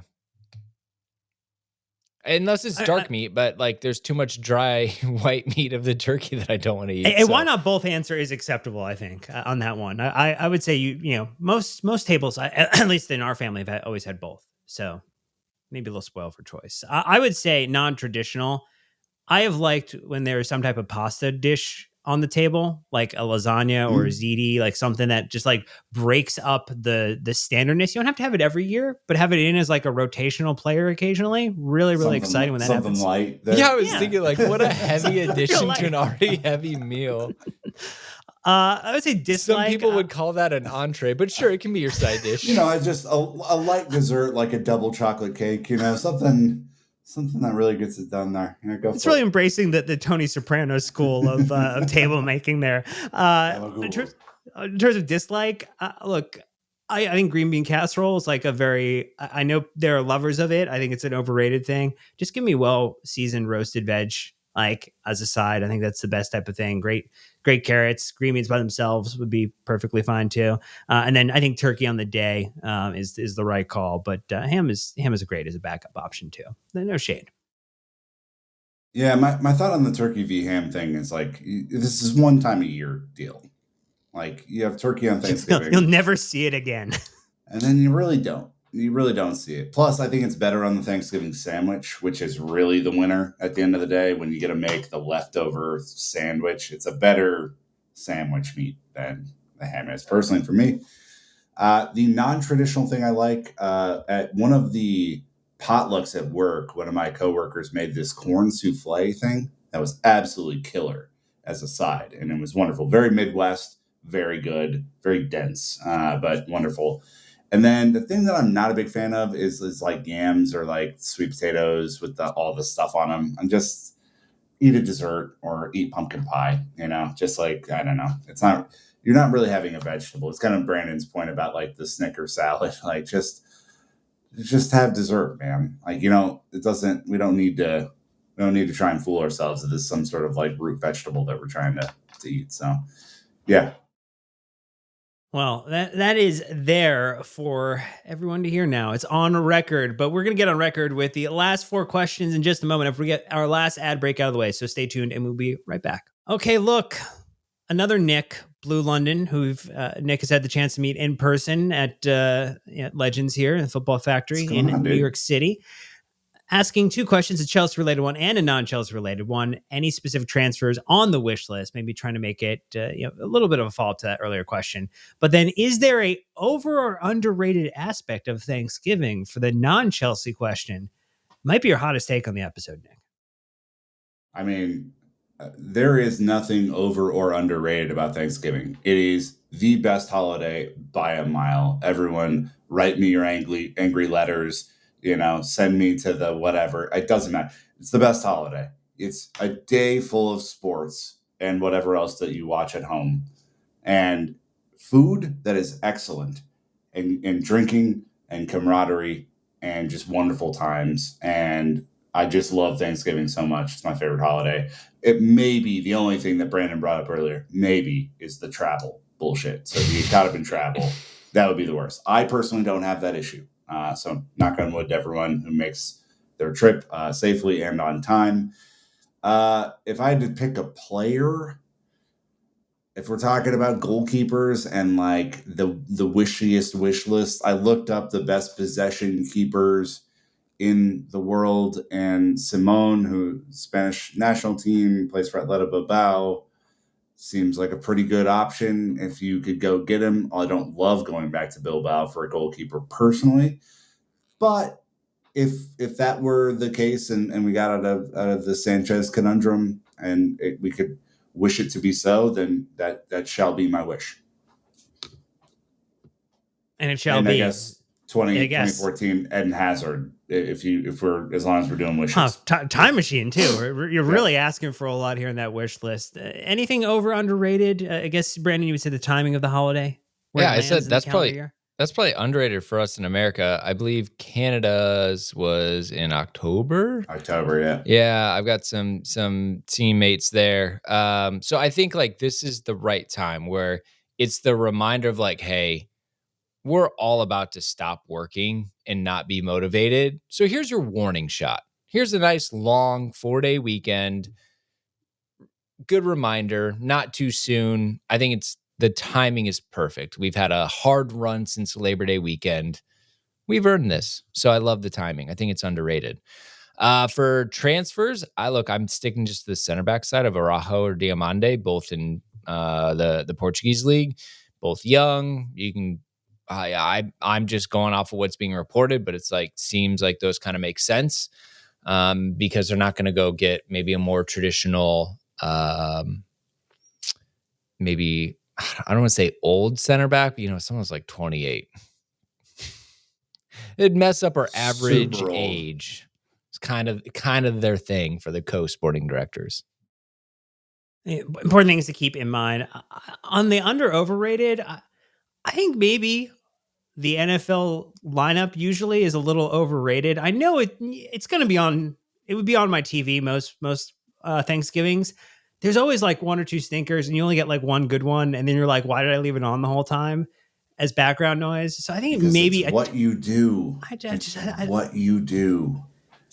Unless it's dark meat, but like there's too much dry white meat of the turkey that I don't want to eat. And why not both answer is acceptable, I think, on that one. I would say most tables, at least in our family, have always had both. So maybe a little spoiled for choice. I would say non-traditional. I have liked when there is some type of pasta dish on the table, like a lasagna or a Mm. ziti, like something that just like breaks up the standardness. You don't have to have it every year, but have it in as like a rotational player occasionally. Really, really exciting when that Something happens. light Yeah, I there. was Yeah. thinking like, what a heavy Real addition to light. an already heavy meal. I would say Some dislike. people would call that an entree, but sure, it can be your side dish. I just a light dessert like a double chocolate cake. Something that really gets it done there. Go It's for really it. embracing the Tony Soprano school of table making there. In terms of dislike, look, I think green bean casserole is like a very. I know there are lovers of it. I think it's an overrated thing. Just give me well seasoned roasted veg, like as a side. I think that's the best type of thing. Great carrots, green beans by themselves would be perfectly fine too. And then I think turkey on the day is the right call. But ham is great as a backup option too. No shade. Yeah, my thought on the turkey v ham thing is like this is one time a year deal. Like you have turkey on You'll Thanksgiving, never see it again. and then you really don't. You really don't see it. Plus, I think it's better on the Thanksgiving sandwich, which is really the winner at the end of the day when you get to make the leftover sandwich. It's a better sandwich meat than the ham is, personally for me. The non-traditional thing I like at one of the potlucks at work, one of my coworkers made this corn souffle thing that was absolutely killer as a side, and it was wonderful. Very Midwest, very good, very dense, but wonderful. And then the thing that I'm not a big fan of is like yams or like sweet potatoes with all the stuff on them. I'm just eat a dessert or eat pumpkin pie, just like, I don't know. It's not, you're not really having a vegetable. It's kind of Brandon's point about like the Snicker salad. Like just have dessert, man. Like, we don't need to try and fool ourselves that this is some sort of like root vegetable that we're trying to eat. So yeah. Well, that is there for everyone to hear now. It's on record, but we're going to get on record with the last 4 questions in just a moment if we get our last ad break out of the way. So stay tuned and we'll be right back. Okay, look, another Nick, Blue London, who Nick has had the chance to meet in person at Legends here in the Football Factory What's in going on, New dude? York City. Asking 2 questions, a Chelsea related one and a non-Chelsea related one. Any specific transfers on the wish list? Maybe trying to make it a little bit of a follow up to that earlier question. But then, is there a over or underrated aspect of Thanksgiving for the non-Chelsea question? Might be your hottest take on the episode, Nick. I mean, there is nothing over or underrated about Thanksgiving. It is the best holiday by a mile. Everyone, write me your angry letters. Send me to the whatever. It doesn't matter. It's the best holiday. It's a day full of sports and whatever else that you watch at home, and food that is excellent, and drinking and camaraderie and just wonderful times. And I just love Thanksgiving so much. It's my favorite holiday. It may be the only thing that Brandon brought up earlier, maybe, is the travel bullshit. So if you get caught up in travel, that would be the worst. I personally don't have that issue. So knock on wood to everyone who makes their trip safely and on time. If I had to pick a player, if we're talking about goalkeepers and like the wishiest wish list, I looked up the best possession keepers in the world, and Simone, who Spanish national team plays for Atletico Bilbao, seems like a pretty good option if you could go get him. I don't love going back to Bilbao for a goalkeeper personally, but if that were the case and we got out of the Sanchez conundrum and we could wish it to be so, then that shall be my wish. And it shall And I be. guess 2014 Eden Hazard, if we're, as long as we're doing wishes. Time machine too. You're really asking for a lot here in that wish list. Anything over underrated? I guess Brandon, you would say the timing of the holiday. Where Yeah, it I lands said in the calendar year. that's probably underrated for us in America. I believe Canada's was in October. October, yeah. Yeah, I've got some teammates there. So I think like this is the right time where it's the reminder of like, hey, we're all about to stop working and not be motivated. So here's your warning shot. Here's a nice long 4-day weekend. Good reminder, not too soon. I think the timing is perfect. We've had a hard run since Labor Day weekend. We've earned this. So I love the timing. I think it's underrated. For transfers, I'm sticking just to the center back side of Araujo or Diamande, both in the Portuguese league, both young. You can, I'm just going off of what's being reported, but it's like seems like those kind of make sense because they're not going to go get maybe a more traditional, maybe I don't want to say old center back, but someone's like 28. It'd mess up our average Super old. age. It's kind of their thing for the co-sporting directors. Important things to keep in mind on the under overrated. I think maybe the NFL lineup usually is a little overrated. I know it's going to be on. It would be on my TV most Thanksgivings. There's always like one or two stinkers, and you only get like one good one, and then you're like, why did I leave it on the whole time as background noise? So I think Because maybe it's what you do. What you do.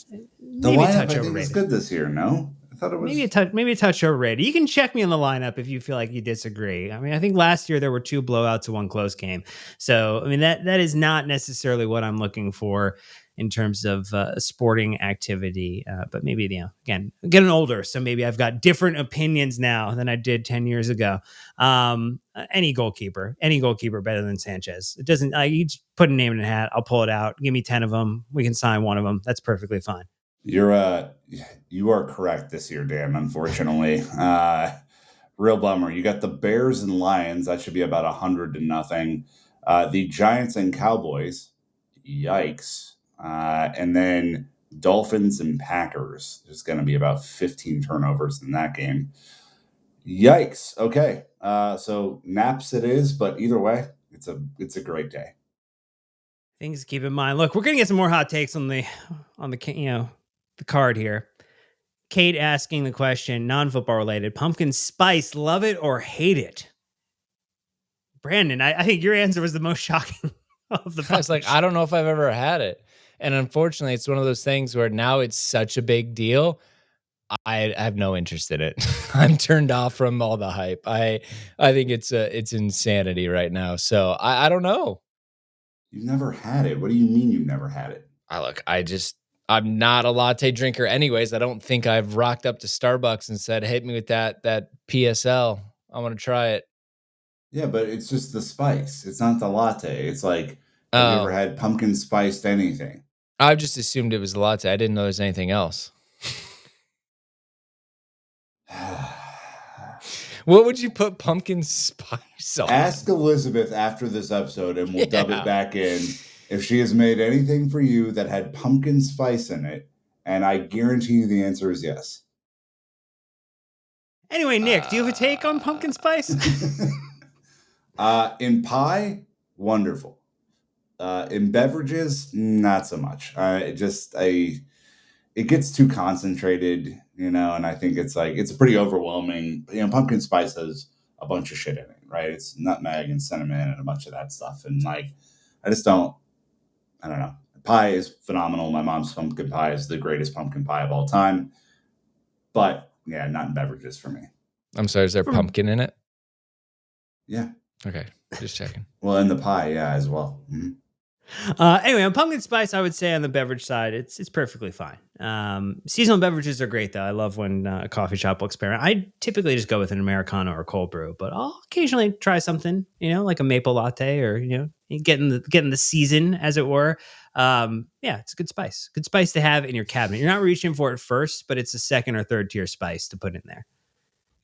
The maybe a lineup, touch I think, overrated. is good this year. No, I thought it was maybe a touch overrated. You can check me on the lineup if you feel like you disagree. I mean, I think last year there were 2 blowouts and 1 close game. So, I mean, that is not necessarily what I'm looking for in terms of sporting activity. But maybe, again, I'm getting older, so maybe I've got different opinions now than I did 10 years ago. Any goalkeeper better than Sanchez. It doesn't. You just put a name in a hat. I'll pull it out. Give me 10 of them. We can sign one of them. That's perfectly fine. You are correct this year, Dan. Unfortunately, real bummer. You got the Bears and Lions. That should be about 100-0. The Giants and Cowboys. Yikes. And then Dolphins and Packers. There's going to be about 15 turnovers in that game. Yikes. Okay. So naps it is, but either way, it's a great day. Things to keep in mind. Look, we're gonna get some more hot takes on the the card here. Kate asking the question, non-football related: pumpkin spice, love it or hate it? Brandon, I think your answer was the most shocking of the bunch. I was like, I don't know if I've ever had it, and unfortunately, it's one of those things where now it's such a big deal. I have no interest in it. I'm turned off from all the hype. I think it's insanity right now. So I don't know. You've never had it. What do you mean you've never had it? I'm not a latte drinker anyways. I don't think I've rocked up to Starbucks and said, hit me with that PSL. I want to try it. Yeah, but it's just the spice. It's not the latte. It's like, have you ever had pumpkin spiced anything? I just assumed it was a latte. I didn't know there's anything else. What would you put pumpkin spice on? Ask Elizabeth after this episode and we'll dub it back in if she has made anything for you that had pumpkin spice in it. And I guarantee you the answer is yes. Anyway, Nick, do you have a take on pumpkin spice? In pie, wonderful. In beverages, not so much. It gets too concentrated, and I think it's pretty overwhelming. Pumpkin spice has a bunch of shit in it, right? It's nutmeg and cinnamon and a bunch of that stuff. And I don't know. Pie is phenomenal. My mom's pumpkin pie is the greatest pumpkin pie of all time. But yeah, not in beverages for me. I'm sorry, is there pumpkin in it? Yeah. Okay, just checking. Well, in the pie, yeah, as well. Mm-hmm. Anyway, on pumpkin spice, I would say on the beverage side, it's perfectly fine. Seasonal beverages are great, though. I love when a coffee shop will experiment. I typically just go with an Americano or a cold brew, but I'll occasionally try something, like a maple latte or, getting the season, as it were. Yeah, it's a good spice. Good spice to have in your cabinet. You're not reaching for it first, but it's a second or third tier spice to put in there.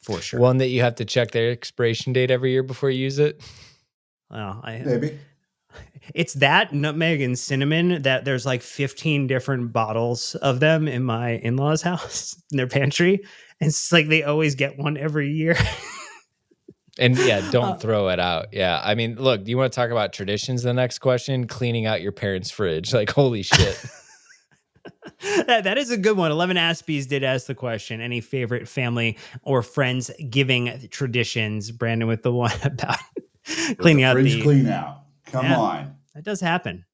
For sure. One that you have to check their expiration date every year before you use it? Well, maybe. It's that nutmeg and cinnamon that there's like 15 different bottles of them in my in-laws' house in their pantry. And it's like they always get one every year. And yeah, don't throw it out. Yeah. I mean, look, do you want to talk about traditions? The next question, cleaning out your parents' fridge. Like, holy shit. That is a good one. 11 Aspies did ask the question, any favorite family or friends giving traditions? Brandon with the one about cleaning out the clean out. Come on. That does happen.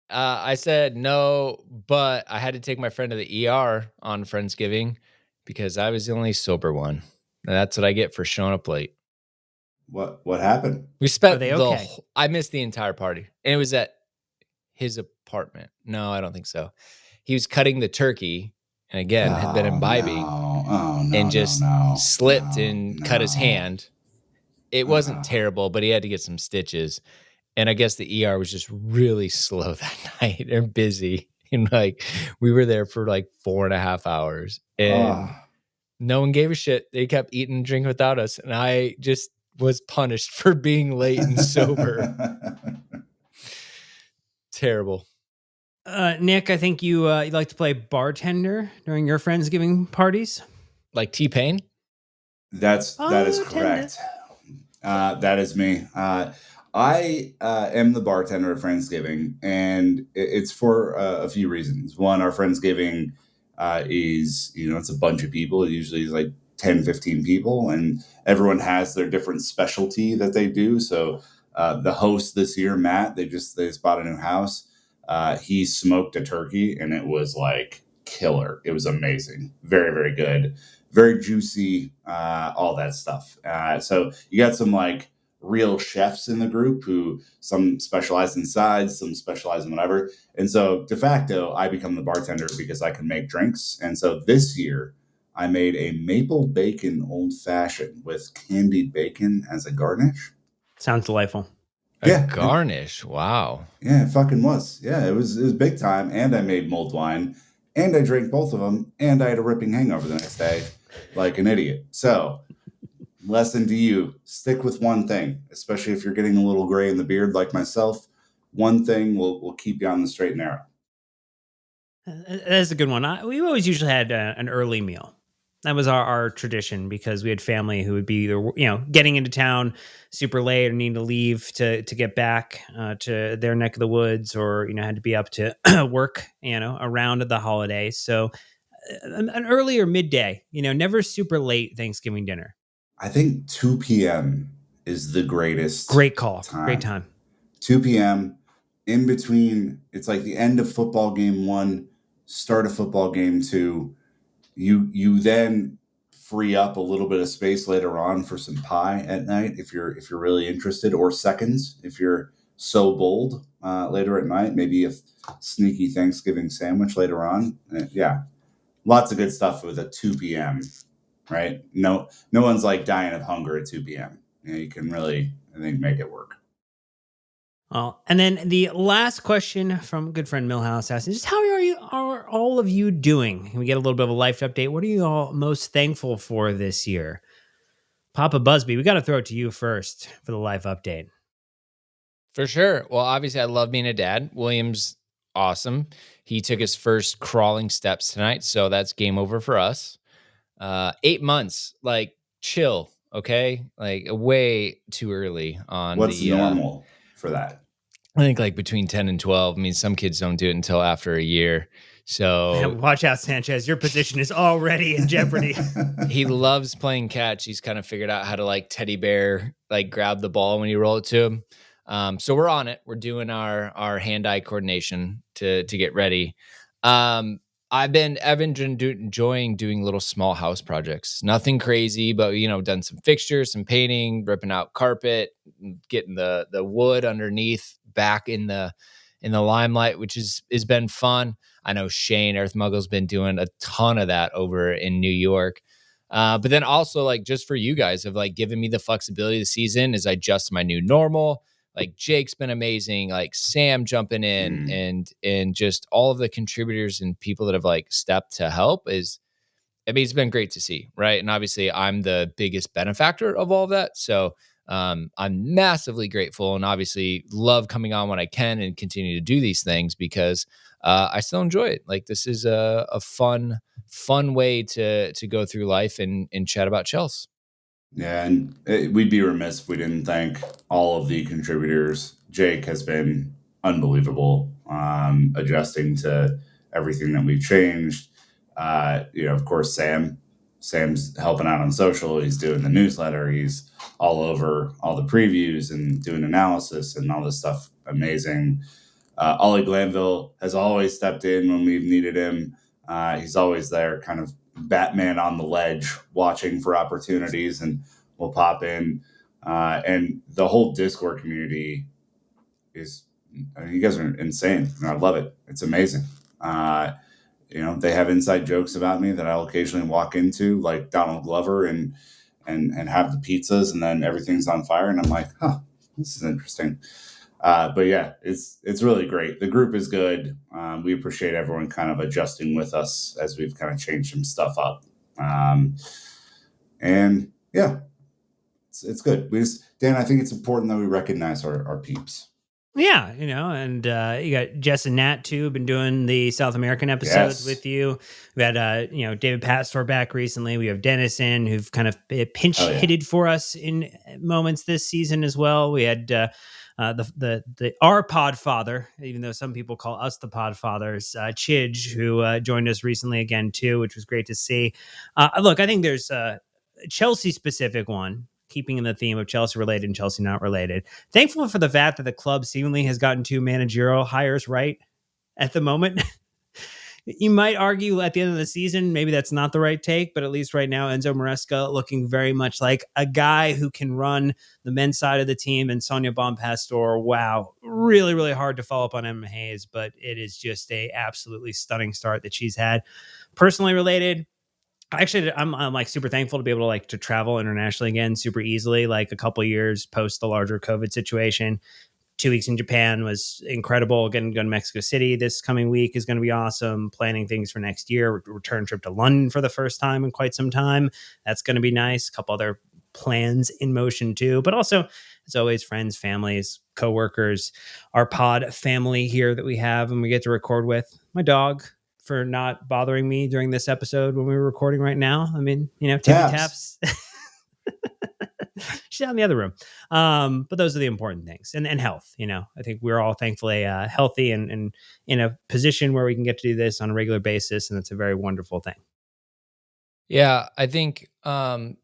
I said no, but I had to take my friend to the ER on Friendsgiving because I was the only sober one. And that's what I get for showing up late. What happened? We spent I missed the entire party. And it was at his apartment. No, I don't think so. he was cutting the turkey, and again had been imbibing, and just slipped and cut his hand. It wasn't terrible, but he had to get some stitches. And I guess the ER was just really slow that night and busy. And like we were there for like 4.5 hours, and no one gave a shit. They kept eating and drinking without us. And I just was punished for being late and sober. Terrible. Nick, I think you like to play bartender during your Friendsgiving parties. Like T-Pain? That is correct. That is me. I am the bartender at Friendsgiving, and it's for a few reasons. One, our Friendsgiving is, it's a bunch of people. It usually is like 10, 15 people, and everyone has their different specialty that they do. So the host this year, Matt, they just bought a new house. He smoked a turkey, and it was like killer. It was amazing. Very, very good. Very juicy, all that stuff. So you got some like real chefs in the group who some specialize in sides, some specialize in whatever. And so de facto, I become the bartender because I can make drinks. And so this year I made a maple bacon old fashioned with candied bacon as a garnish. Sounds delightful. A garnish. Wow. Yeah, it fucking was. Yeah, it was big time. And I made mulled wine, and I drank both of them, and I had a ripping hangover the next day like an idiot. So lesson to you, stick with one thing, especially if you're getting a little gray in the beard like myself. One thing will keep you on the straight and narrow. That's a good one. We always usually had an early meal. That was our tradition, because we had family who would be either, getting into town super late or needing to leave to get back to their neck of the woods, or, had to be up to work, around the holidays. So an early or midday, never super late Thanksgiving dinner. I think 2 p.m. is the greatest. Great call. Great time. 2 p.m. in between. It's like the end of football game 1, start of football game 2. You then free up a little bit of space later on for some pie at night if you're really interested, or seconds if you're so bold. Later at night, maybe a sneaky Thanksgiving sandwich later on. Yeah, lots of good stuff with a 2 p.m. Right? No one's like dying of hunger at 2 p.m. You can really, I think, make it work. Well, and then the last question from good friend Millhouse asks, just how are all of you doing? Can we get a little bit of a life update? What are you all most thankful for this year? Papa Busby, we got to throw it to you first for the life update. For sure. Well, obviously, I love being a dad. William's awesome. He took his first crawling steps tonight, so that's game over for us. 8 months, like chill, okay? Like way too early on. What's normal for that? I think like between 10 and 12. I mean, some kids don't do it until after a year. So watch out, Sanchez. Your position is already in jeopardy. He loves playing catch. He's kind of figured out how to like teddy bear, like grab the ball when you roll it to him. So we're on it. We're doing our hand-eye coordination to get ready. I've been enjoying doing little small house projects. Nothing crazy, but done some fixtures, some painting, ripping out carpet, getting the wood underneath back in the limelight, which has been fun. I know Shane Earthmuggle's been doing a ton of that over in New York. But then also like just for you guys have like given me the flexibility of the season as I adjust to my new normal. Like Jake's been amazing, like Sam jumping in and just all of the contributors and people that have like stepped to help it's been great to see. Right. And obviously I'm the biggest benefactor of all of that. So I'm massively grateful and obviously love coming on when I can and continue to do these things because I still enjoy it. Like this is a fun way to go through life and chat about Chelsea. Yeah, and we'd be remiss if we didn't thank all of the contributors. Jake has been unbelievable, adjusting to everything that we've changed. Of course, Sam's helping out on social. He's doing the newsletter. He's all over all the previews and doing analysis and all this stuff. Amazing. Ollie Glanville has always stepped in when we've needed him. He's always there, kind of Batman on the ledge, watching for opportunities, and will pop in. And the whole Discord community you guys are insane. I love it. It's amazing. They have inside jokes about me that I'll occasionally walk into, like Donald Glover, and have the pizzas, and then everything's on fire, and I'm like, huh, this is interesting. But yeah, it's really great. The group is good. We appreciate everyone kind of adjusting with us as we've kind of changed some stuff up. And yeah, it's good. Dan, I think it's important that we recognize our peeps. Yeah, and you got Jess and Nat too, been doing the South American episodes Yes. with you. We had David Pastor back recently. We have Dennis in, who've kind of pinch Oh, yeah. hitted for us in moments this season as well. We had our Podfather, even though some people call us the Podfathers, Chidge, who joined us recently again too, which was great to see. Look, I think there's a Chelsea specific one, keeping in the theme of Chelsea related and Chelsea not related. Thankful for the fact that the club seemingly has gotten 2 managerial hires right at the moment. You might argue at the end of the season, maybe that's not the right take, but at least right now, Enzo Maresca looking very much like a guy who can run the men's side of the team, and Sonia Bonpastor, wow, really, really hard to follow up on Emma Hayes, but it is just a absolutely stunning start that she's had. Personally related, actually, I'm like super thankful to be able to to travel internationally again super easily. Like a couple years post the larger COVID situation, 2 weeks in Japan was incredible. Again, going to Mexico City this coming week is going to be awesome. Planning things for next year. Return trip to London for the first time in quite some time. That's going to be nice. A couple other plans in motion too. But also, as always, friends, families, coworkers, our pod family here that we have and we get to record with. My dog, for not bothering me during this episode when we were recording right now. I mean, tippy taps. She's out in the other room. But those are the important things. And health, I think we're all thankfully healthy and in a position where we can get to do this on a regular basis. And it's a very wonderful thing. Yeah, I think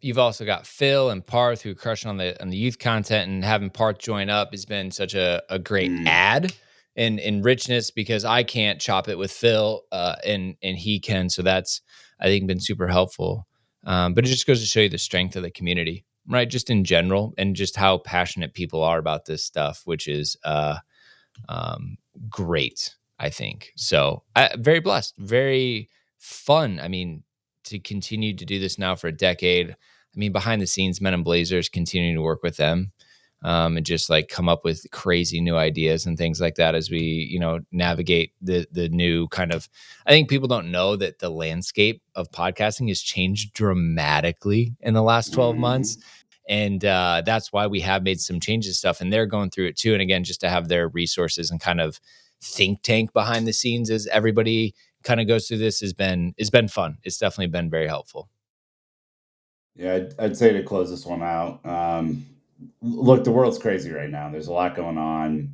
you've also got Phil and Parth who are crushing on the youth content, and having Parth join up has been such a great add and richness, because I can't chop it with Phil and he can. So that's, I think, been super helpful. But it just goes to show you the strength of the community, right? Just in general, and just how passionate people are about this stuff, which is great, I think. So very blessed, very fun. I mean, to continue to do this now for a decade. I mean, behind the scenes, Men in Blazers, continuing to work with them and just come up with crazy new ideas and things like that as we, navigate the new kind of, I think people don't know that the landscape of podcasting has changed dramatically in the last 12 months. And that's why we have made some changes stuff, and they're going through it too. And again, just to have their resources and kind of think tank behind the scenes as everybody kind of goes through this has been fun. It's definitely been very helpful. Yeah, I'd say to close this one out. Look, the world's crazy right now. There's a lot going on.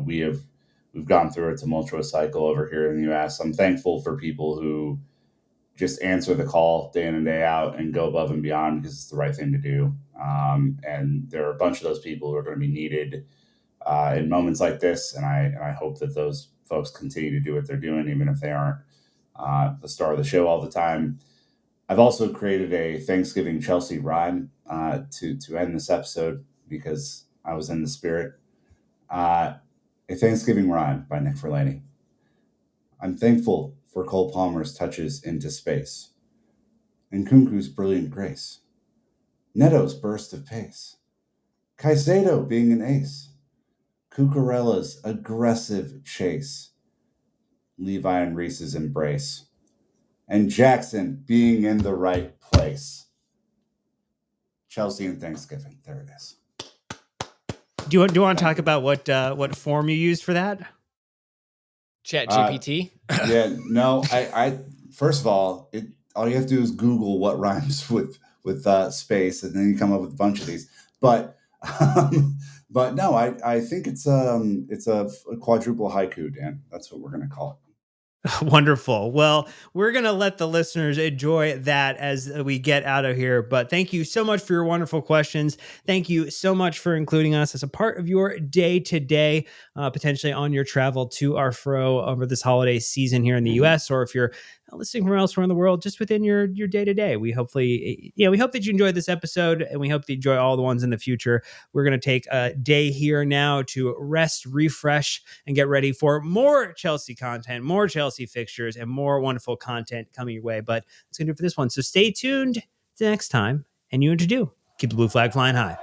We've gone through a tumultuous cycle over here in the U.S. I'm thankful for people who just answer the call day in and day out and go above and beyond because it's the right thing to do. And there are a bunch of those people who are going to be needed in moments like this. And I hope that those folks continue to do what they're doing, even if they aren't the star of the show all the time. I've also created a Thanksgiving Chelsea rhyme to end this episode because I was in the spirit. A Thanksgiving rhyme by Nick Verlaney. I'm thankful for Cole Palmer's touches into space, and Nkunku's brilliant grace, Neto's burst of pace, Caicedo being an ace, Cucurella's aggressive chase, Levi and Reese's embrace, and Jackson being in the right place. Chelsea and Thanksgiving. There it is. Do you want to talk about what form you used for that? Chat GPT? Yeah, no. I first of all, all you have to do is Google what rhymes with space, and then you come up with a bunch of these. But no, I think it's a quadruple haiku, Dan. That's what we're gonna call it. Wonderful. Well, we're going to let the listeners enjoy that as we get out of here. But thank you so much for your wonderful questions. Thank you so much for including us as a part of your day-to-day, potentially on your travel to or fro over this holiday season here in the U.S. Or if you're listening from elsewhere in the world, just within your day to day. We hopefully, we hope that you enjoyed this episode, and we hope that you enjoy all the ones in the future. We're going to take a day here now to rest, refresh, and get ready for more Chelsea content, more Chelsea fixtures, and more wonderful content coming your way. But that's going to do it for this one. So stay tuned to next time, and you and to do. Keep the blue flag flying high.